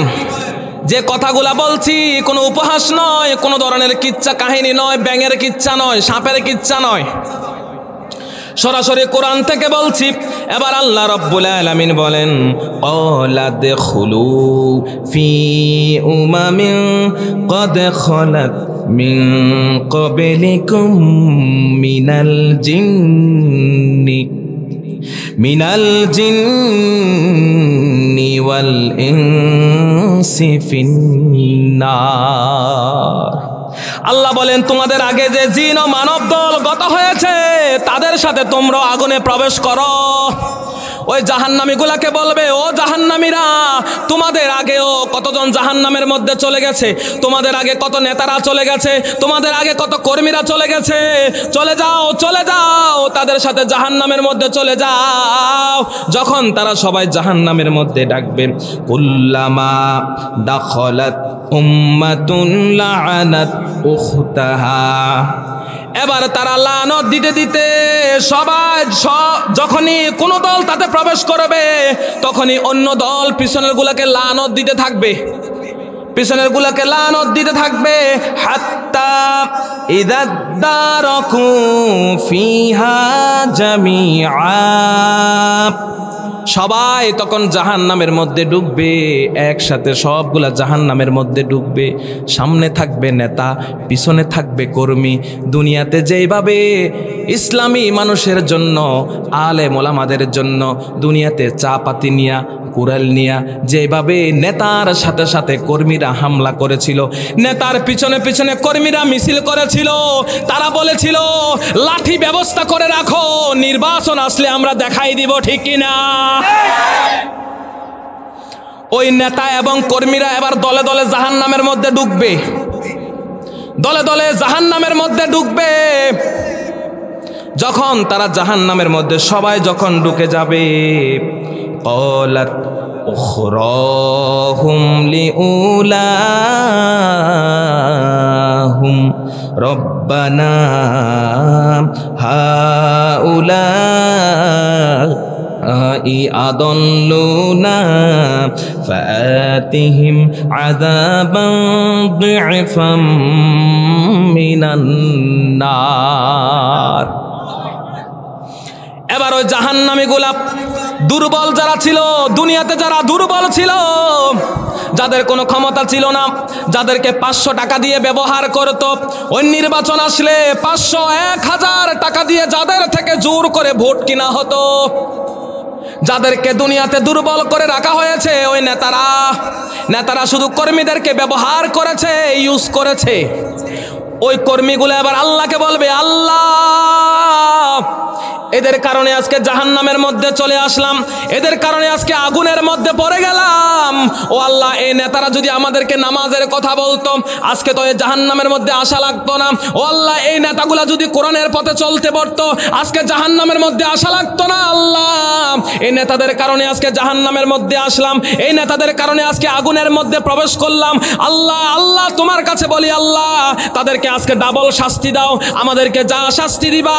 যে কথাগুলা বলছি কোনো উপহাস নয়, কোনো ধরনের কিচ্ছা কাহিনী নয়, ব্যাঙের কিচ্ছা নয়, সাপের কিচ্ছা নয়, সরাসরি কোরআন থেকে বলছি। এবার আল্লাহ রাব্বুল আলামিন বলেন, ক্বালা দুখুলু ফি উমামিন ক্বাদ খালাত মিন ক্বাবলিকুম মিনাল জিন্নি ওয়াল ইনসি ফিন্নার। আল্লাহ বলেন, তোমাদের আগে যে জিন ও মানব দল গত হয়েছে তাদের সাথে তোমরা আগুনে প্রবেশ করো। ওই জাহান্নামীগুলাকে বলবে, ও জাহান্নামীরা, তোমাদের আগেও কতজন জাহান্নামের মধ্যে চলে গেছে, তোমাদের আগে কত নেতারা চলে গেছে, তোমাদের আগে কত কর্মীরা চলে গেছে, চলে যাও, চলে যাও, তাদের সাথে জাহান্নামের মধ্যে চলে যাও। যখন তারা সবাই জাহান্নামের মধ্যে ডাকবে, কুল্লামা দাখালাত উম্মাতুন লাআনাত উখতাহা। এবার তারা লানত দিতে দিতে সবাই যখনই কোনো দল তাতে প্রবেশ করবে, তখনই অন্য দল পিছনের গুলাকে লানত দিতে থাকবে, পিছনের গুলাকে লানত দিতে থাকবে। হাত্তা ইযা দারাকু ফিহা জামিআ। সবাই তখন জাহান্নামের মধ্যে ডুববে, একসাথে সবগুলা জাহান্নামের মধ্যে ডুববে। সামনে থাকবে নেতা, পিছনে থাকবে কর্মী। দুনিয়াতে যেইভাবে ইসলামী মানুষের জন্য, আলেম ওলামাদের জন্য দুনিয়াতে চা পাতি নিয়া, কুড়াল নিয়া যেভাবে নেতার সাথে সাথে কর্মীরা হামলা করেছিল, নেতার পিছনে পিছনে কর্মীরা মিছিল করেছিল, তারা বলেছিল লাঠি ব্যবস্থা করে রাখো, নির্বাচন আসলে আমরা দেখাই দিব, ঠিক কিনা? ওই নেতা এবং কর্মীরা এবার দলে দলে জাহান্নামের মধ্যে ঢুকবে, দলে দলে জাহান্নামের মধ্যে ঢুকবে। যখন তারা জাহান্নামের মধ্যে সবাই যখন ঢুকে যাবে, ক্বালাত উখরাহুম লিউলাহুম রব্বানা হাউলাই আদাল্লুনা ফাআতিহিম আযাবান দি'ফাম মিনান নার। এবার ওই জাহান্নামীগুলা দুর্বল যারা ছিল, দুনিয়াতে যারা দুর্বল ছিল, যাদের কোনো ক্ষমতা ছিল না, যাদেরকে 500 টাকা দিয়ে ব্যবহার করত, ওই নির্বাচন আসলে 500, 1000 টাকা দিয়ে যাদের থেকে জোর করে ভোট কিনা হতো, যাদেরকে দুনিয়াতে দুর্বল করে রাখা হয়েছে, ওই নেতারা শুধু কর্মীদেরকে ব্যবহার করেছে, ইউজ করেছে। ওই কর্মীগুলো এবার আল্লাহকে বলবে, আল্লাহ, এদের কারণে আজকে জাহান্নামের মধ্যে চলে আসলাম, এদের কারণে আজকে আগুনের মধ্যে পড়ে গেলাম। ও আল্লাহ, এই নেতারা যদি আমাদেরকে নামাজের কথা বলতো, আজকে তো এই জাহান্নামের মধ্যে আসা লাগতো না। ও আল্লাহ, এই নেতাগুলা যদি কোরআনের পথে চলতে পারতো, আজকে জাহান্নামের মধ্যে আসা লাগতো না। আল্লাহ, এই নেতাদের কারণে আজকে জাহান্নামের মধ্যে আসলাম, এই নেতাদের কারণে আজকে আগুনের মধ্যে প্রবেশ করলাম। আল্লাহ, আল্লাহ, তোমার কাছে বলি, আল্লাহ, তাদেরকে আজকে ডাবল শাস্তি দাও, আমাদেরকে যা শাস্তি দিবা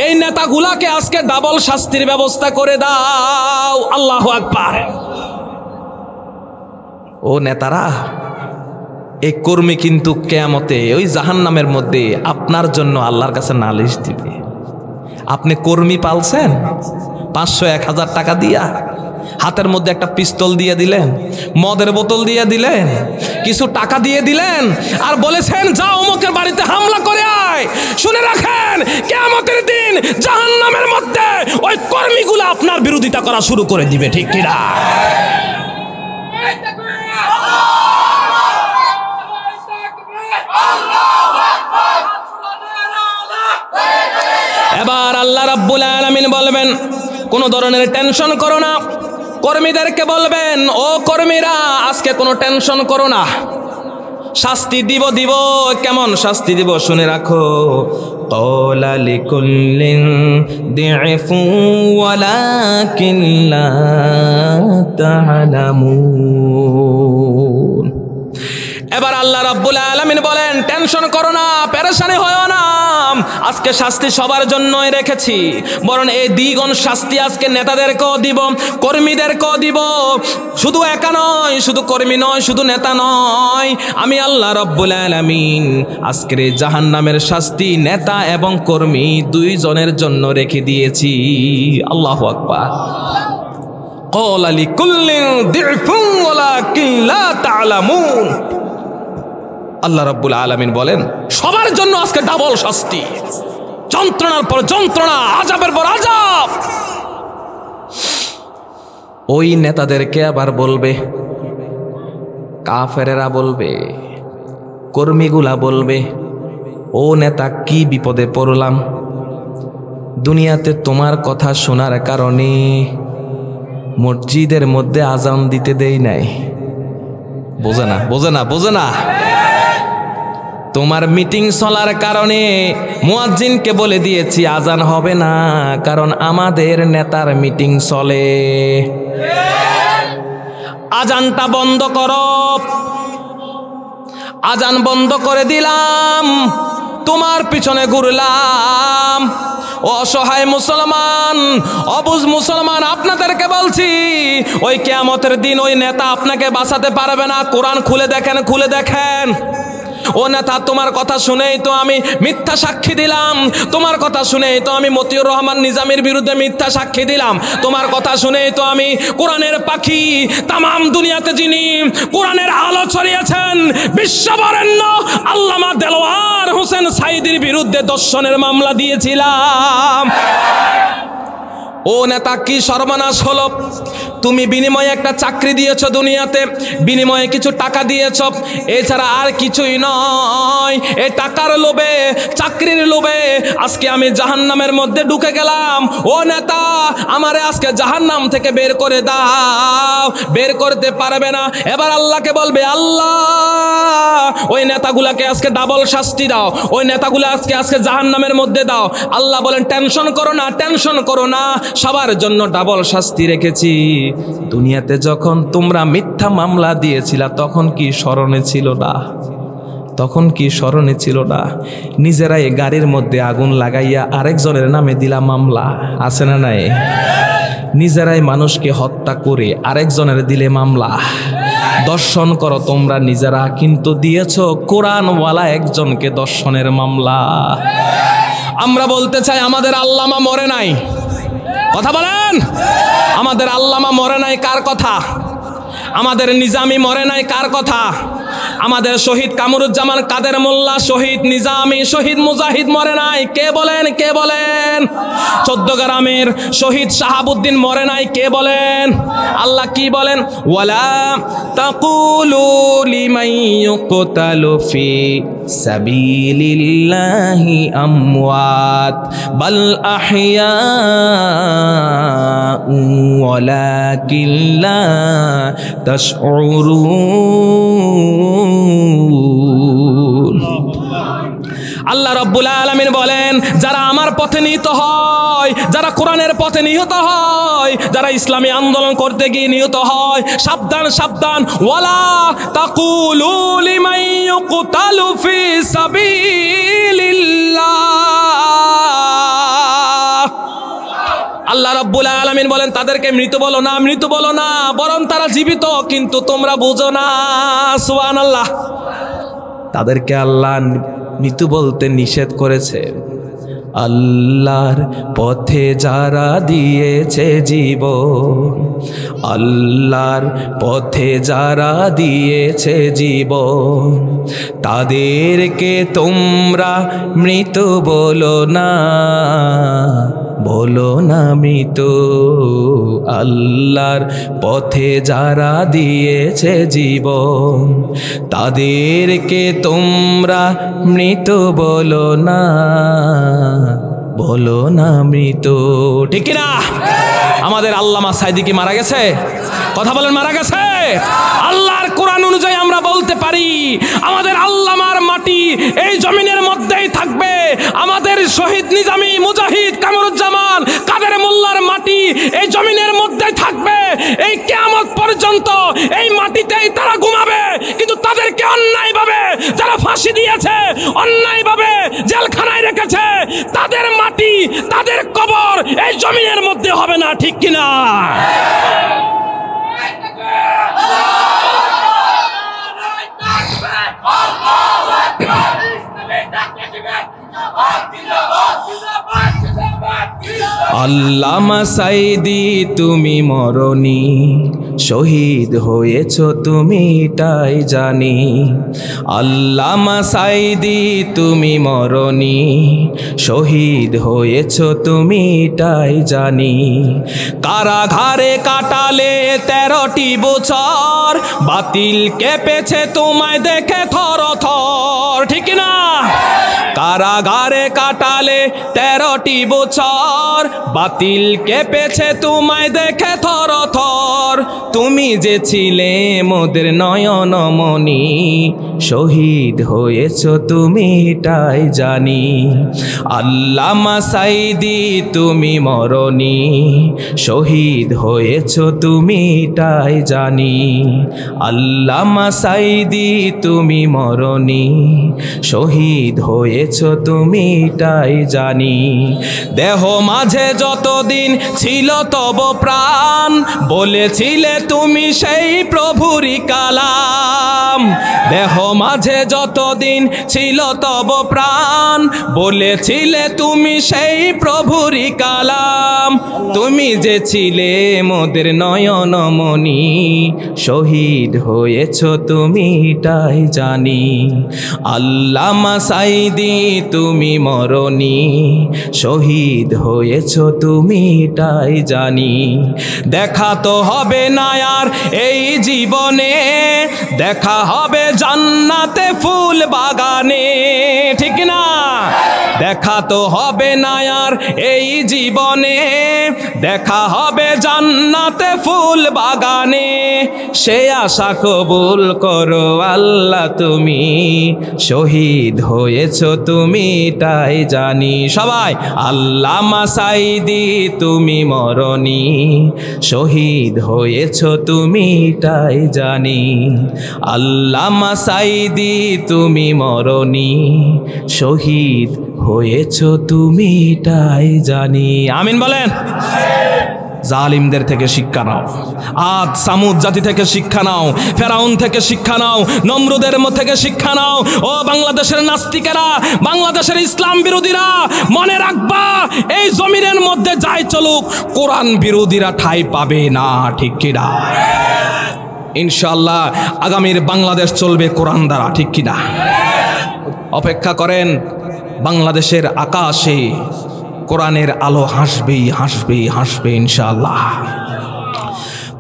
এই নেতাগুলাকে আজকে ডাবল শাস্তির ব্যবস্থা করে দাও। আল্লাহু আকবার। ও নেতারা, এই কর্মী কিন্তু কিয়ামতে ওই জাহান্নামের মধ্যে আপনার জন্য আল্লাহর কাছে নালিশ দিবে। আপনি কর্মী পালছেন 500, 1000 টাকা দিয়া, হাতের মধ্যে একটা পিস্তল দিয়ে দিলেন, মদের বোতল দিয়ে দিলেন, কিছু টাকা দিয়ে দিলেন, আর বলেছেন যা অমুকের বাড়িতে হামলা করে আয়। শুনে রাখেন, কিয়ামতের দিন জাহান্নামের মধ্যে ওই কর্মীগুলো আপনার বিরোধিতা করা শুরু করে দিবে, ঠিক কিনা? এবার আল্লাহ রাব্বুল আলামিন বলবেন, কোনো ধরনের টেনশন করো না। কর্মীদেরকে বলবেন, ও কর্মীরা আজকে কোনো টেনশন করো না, শাস্তি দিব। কেমন শাস্তি দিব শুনে রাখো। ক্বালা লিকুল্লিন দি'ফুন ওয়ালাকিন লা তা'লামুন। এবার আল্লাহ রাব্বুল আলামিন বলেন, টেনশন করো না, পেরেশানি হয়ো না, আজকে শাস্তি সবার জন্যই রেখেছি। বরং এই দ্বিগুণ শাস্তি আজকে নেতাদেরকেও দিব, কর্মীদেরকেও দিব। শুধু একা নয়, শুধু কর্মী নয়, শুধু নেতা নয়, আমি আল্লাহ রাব্বুল আলামিন আজকের এই জাহান্নামের শাস্তি নেতা এবং কর্মী দুইজনের জন্য রেখে দিয়েছি। আল্লাহু আকবার। ক্বালা লিকুল্লিন দি'ফুন ওয়ালাকিন লা তা'লামুন। আল্লাহ রাব্বুল আলামিন বলেন, সবার জন্য আজকে ডাবল শাস্তি, যন্ত্রণার পর যন্ত্রণা, আযাবের পর আযাব। ওই নেতাদেরকে আবার বলবে, কাফেরেরা বলবে, কর্মীগুলা বলবে, ও নেতা কি বিপদে পড়লাম, দুনিয়াতে তোমার কথা শোনার কারণে মসজিদের মধ্যে আজান দিতে দেই নাই। বোঝে না তোমার মিটিং চলার কারণে মুয়াজ্জিনকে বলে দিয়েছি আজান হবে না, কারণ আমাদের নেতার মিটিং চলে। আজানটা বন্ধ করো। আজান বন্ধ করে দিলাম, তোমার পিছনে ঘুরলাম। অসহায় মুসলমান, অবুঝ মুসলমান, আপনাদেরকে বলছি, ওই কিয়ামতের দিন ওই নেতা আপনাকে বাঁচাতে পারবে না। কোরআন খুলে দেখেন। ও নেতা, তোমার কথা শুনেই তো আমি মিথ্যা সাক্ষী দিলাম, তোমার কথা শুনেই তো আমি মতিউর রহমান নিজামীর বিরুদ্ধে মিথ্যা সাক্ষী দিলাম, তোমার কথা শুনেই তো আমি কোরআনের পাখি, তামাম দুনিয়াতে যিনি কোরআনের আলো ছড়িয়েছেন, বিশ্ববরেণ্য আল্লামা দেলোয়ার হোসেন সাঈদীর বিরুদ্ধে দর্শনের মামলা দিয়েছিলাম। ও নেতা, কি সর্বনাশ হলো। তুমি বিনিময়ে একটা চাকরি দিয়েছ দুনিয়াতে, বিনিময়ে কিছু টাকা দিয়েছ, এছাড়া আর কিছুই নয়। এই টাকার লোভে, চাকরির লোভে আজকে আমি জাহান্নামের মধ্যে ঢুকে গেলাম। ও নেতা, আমারে আজকে জাহান্নাম থেকে বের করে দাও। বের করতে পারবে না। এবার আল্লাহকে বলবে, আল্লাহ ওই নেতাগুলাকে আজকে ডাবল শাস্তি দাও, ওই নেতাগুলো আজকে জাহান্নামের মধ্যে দাও। আল্লাহ বলেন, টেনশন করো না, সবার জন্য ডাবল শাস্তি রেখেছি। দুনিয়াতে যখন তোমরা মিথ্যা মামলা দিয়েছিলা তখন কি স্মরণে ছিল না? নিজেরাই গাড়ির মধ্যে আগুন লাগাইয়া আরেকজনের নামে দিলা মামলা, আছে না নাই? নিজেরাই মানুষকে হত্যা করে আরেকজনের দিলে মামলা। দর্শন করো তোমরা নিজেরা, কিন্তু দিয়েছ কোরআনওয়ালা একজনকে দর্শনের মামলা। আমরা বলতে চাই, আমাদের আল্লামা মরে নাই। কথা বলেন, আমাদের আল্লামা মরে নাই কার কথা? আমাদের নিজামী মরে নাই কার কথা? আমাদের শহীদ কামরুজ্জামান কাদের মোল্লা, শহীদ নিজামী, শহীদ মুজাহিদ মরে নাই। কে বলেন? 14 গ্রামের শহীদ শাহাবুদ্দিন মরে নাই। কে বলেন? আল্লাহ কি বলেন? ওয়ালা তাকুলু লিমান ইউকতালু ফি সাবিলিল্লাহি আমওয়াত বাল আহইয়া ওয়ালাকিন লা তাশউরুন। আল্লাহ রাব্বুল আলামিন বলেন, যারা আমার পথে নিহত হয়, যারা কোরআনের পথে নিহত হয়, যারা ইসলামী আন্দোলন করতে গিয়ে নিহত হয়, সাবধান। ওয়ালা তাকুলু লিমান ইউকতালু ফি সাবিলিল্লাহ। আল্লাহ রাব্বুল আলামিন বলেন, তাদেরকে মৃত বলো না, বরং তারা জীবিত, কিন্তু তোমরা বুঝো না। সুবহানাল্লাহ। তাদেরকে আল্লাহ মৃত্যু বলতে নিষেধ করেছে। আল্লাহর পথে যারা দিয়েছে জীবন, আল্লাহর পথে যারা দিয়েছে জীবন, তাদেরকে তোমরা মৃত বলো না, বলো না মৃত। আল্লাহর পথে যারা দিয়েছে জীবন, তাদেরকে তোমরা মৃত বলো না, বলো না মৃত। ঠিক না? আমাদের আল্লামা সাইদি কি মারা গেছে? কথা বলেন, মারা গেছে? আল্লাহর কোরআন অনুযায়ী আমরা বলতে পারি আমাদের আল্লামার মাটি এই জমিনের মধ্যেই থাকবে। আমাদের শহীদ নিজামী মুজাহিদ কামরুজ্জামান কাদের মোল্লার মাটি এই জমিনের মধ্যেই থাকবে। এই কিয়ামত পর্যন্ত এই মাটিতেই তারা ঘুমাবে। কিন্তু তাদেরকে অন্যায়ভাবে যারা ফাঁসি দিয়েছে, অন্যায়ভাবে জেলখানায় রেখেছে, তাদের মাটি, তাদের কবর এই জমিনের মধ্যে হবে না। ঠিক কিনা? আল্লামা সাইদি তুমি মরনি, শহীদ হয়েছ তুমি এটাই জানি। আল্লামা সাইদি তুমি মরনি, শহীদ হয়েছ তুমি এটাই জানি। কারাগারে কাটালে 13টি বছর, বাতিল কেঁপেছে তোমায় দেখে থর থর। ঠিক না? কারাগারে কাটালে 13টি বছর, বাতিল কেঁপেছে তোমায় দেখে থর থর। তুমি যে ছিলে মোদের নয়নমণি, শহীদ হয়েছ তুমি এটাই জানি। আল্লামা সাইদি তুমি মরনি, শহীদ হয়েছ তুমি এটাই জানি। আল্লামা সাইদি তুমি মরনি, শহীদ হয়েছ তুমি এটাই জানি। দেহ মাঝে যতদিন ছিল তব প্রাণ, বলেছিলে তুমি সেই প্রভুরই কালাম। দেহ মাঝে যতদিন ছিল তব প্রাণ, বলেছিলে তুমি সেই প্রভুরই কালাম। তুমি যে ছিলে মোদের নয়নমণি, শহীদ হয়েছ তুমি এটাই জানি। আল্লামা সাইদি তুমি মরনি, শহীদ হয়েছ তুমি এটাই জানি। দেখা তো হবে না আর এই জীবনে, দেখা হবে জান্নাতে ফুল বাগানে। ঠিক না? দেখা তো হবে না আর এই জীবনে, দেখা হবে জান্নাতে ফুল বাগানে। সে আশা কবুল করো আল্লাহ তুমি, শহীদ হয়েছ তুমি তাই জানি। সবাই আল্লামা সাইদি তুমি মরনি, শহীদ হয়েছ তুমি তাই জানি। আল্লামা সাইদি তুমি মরনি, শহীদ হয়েছ তুমি তাই জানি। আমিন বলেন। জালিমদের থেকে শিক্ষা নাও, আদ সামুদ জাতি থেকে শিক্ষা নাও, ফেরাউন থেকে শিক্ষা নাও, নমরুদের থেকে শিক্ষা নাও। ও বাংলাদেশের নাস্তিকেরা, বাংলাদেশের ইসলাম বিরোধীরা, মনে রাখবা এই জমিনের মধ্যে যাই চলুক, কোরআন বিরোধীরা ঠাঁই পাবে না। ঠিক কিনা? ইনশাআল্লাহ আগামীর বাংলাদেশ চলবে কোরআন দ্বারা। ঠিক কিনা? অপেক্ষা করেন, বাংলাদেশের আকাশে কোরআনের আলো হাসবেই হাসবেই হাসবে ইনশাআল্লাহ।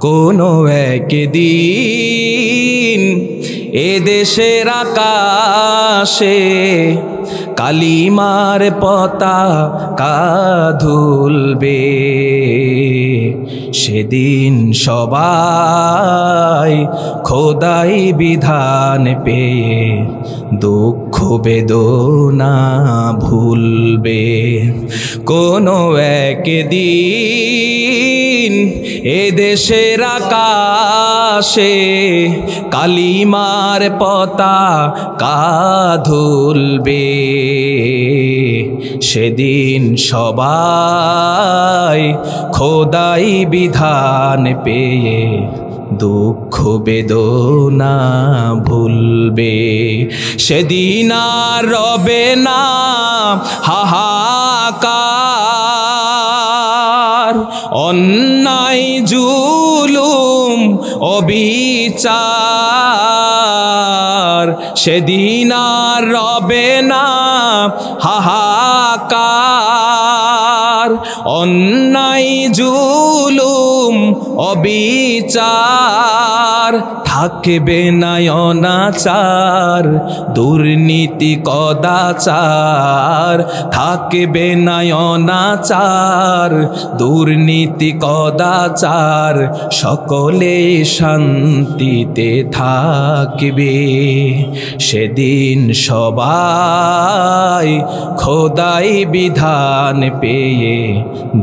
কোনো একদিন এ দেশের আকাশে কালিমার পতাকা দুলবে, সেদিন সবাই খোদাই বিধান পেয়ে দুঃখ বেদনা ভুলবে। কোনো একদিন এ দেশের আকাশে কালিমার পতাকা দুলবে, সেদিন সবাই খোদাই বিধান পেয়ে দুঃখ বেদনা ভুলবে। সেদিন আর রবে না হাহাকার, অন্যায় জুলুম অবিচার। সেদিন আর রবে না হাহাকার, অন্যায় জুলুম অবিচার। থাকবে না অনাচার, দুর্নীতি কদাচার। থাকবে না অনাচার, দুর্নীতি কদাচার। সকলে শান্তিতে থাকবে। সেদিন সবাই খোদাই বিধান পেয়ে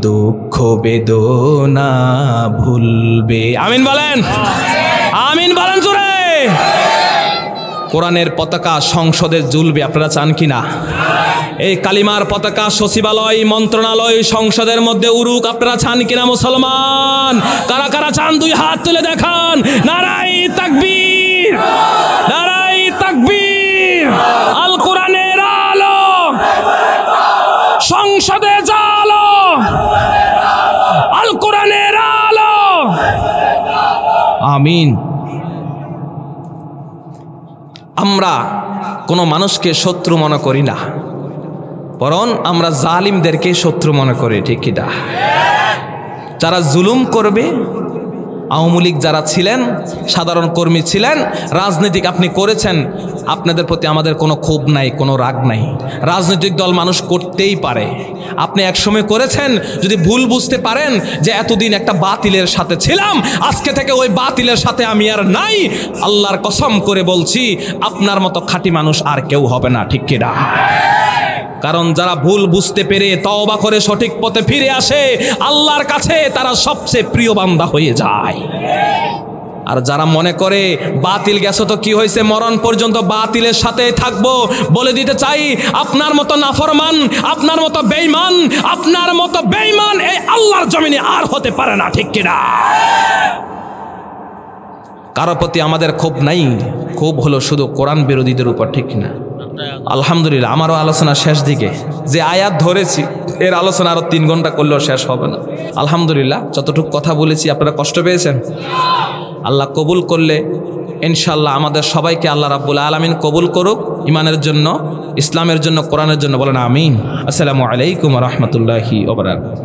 দুঃখ বেদনা ভুলবে। আমিন বলেন, আমিন বলেন জোরে। কোরআনের পতাকা সংসদে ঝুলবে, আপনারা চান কিনা? এই কালিমার পতাকা সচিবালয়, মন্ত্রণালয়, সংসদের মধ্যে উড়ুক, আপনারা চান কিনা মুসলমান? কারা কারা চান দুই হাত তুলে দেখান। নারাই তাকবীর, নারাই তাকবীর। আল কোরআনের আলো সংসদে জালো, আল কোরআনের আলো। আমিন। আমরা কোনো মানুষকে শত্রু মনে করি না, বরং আমরা জালিমদেরকে শত্রু মনে করি, ঠিক কি না? যারা জুলুম করবে, আওয়ামী লীগ যারা ছিলেন, সাধারণ কর্মী ছিলেন, রাজনীতিক আপনি করেছেন, আপনাদের প্রতি আমাদের কোনো ক্ষোভ নাই, কোনো রাগ নাই। রাজনৈতিক দল মানুষ করতেই পারে। আপনি একসময় করেছেন, যদি ভুল বুঝতে পারেন যে এতদিন একটা বাতিলের সাথে ছিলাম, আজকে থেকে ওই বাতিলের সাথে আমি আর নাই, আল্লাহর কসম করে বলছি আপনার মতো খাঁটি মানুষ আর কেউ হবে না, ঠিক কি না? কারণ যারা ভুল বুঝতে পেরে তওবা করে সঠিক পথে ফিরে আসে, আল্লাহর কাছে তারা সবচেয়ে প্রিয় বান্দা হয়ে যায়। আর যারা মনে করে বাতিল গেছে তো কি হয়েছে, মরণ পর্যন্ত বাতিলের সাথে থাকবো, বলে দিতে চাই আপনার মতো নাফরমান, আপনার মতো বেঈমান, আপনার মতো বেঈমান এই আল্লাহর জমিনে আর হতে পারে না, ঠিক কিনা? কারো প্রতি আমাদের ক্ষোভ নাই, ক্ষোভ হলো শুধু কোরআন বিরোধীদের উপর, ঠিক কিনা? আলহামদুলিল্লাহ, আমারও আলোচনা শেষ দিকে। যে আয়াত ধরেছি এর আলোচনা আরো 3 ঘন্টা করলেও শেষ হবে না। আলহামদুলিল্লাহ, যতটুকু কথা বলেছি আপনারা কষ্ট পেয়েছেন? আল্লাহ কবুল করলে ইনশাআল্লাহ আমাদের সবাইকে আল্লাহ রাব্বুল আলামিন কবুল করুক, ইমানের জন্য, ইসলামের জন্য, কোরআনের জন্য। বলেন আমিন। আসসালামু আলাইকুম ওয়া রাহমাতুল্লাহি ওয়া বারাকাতুহু।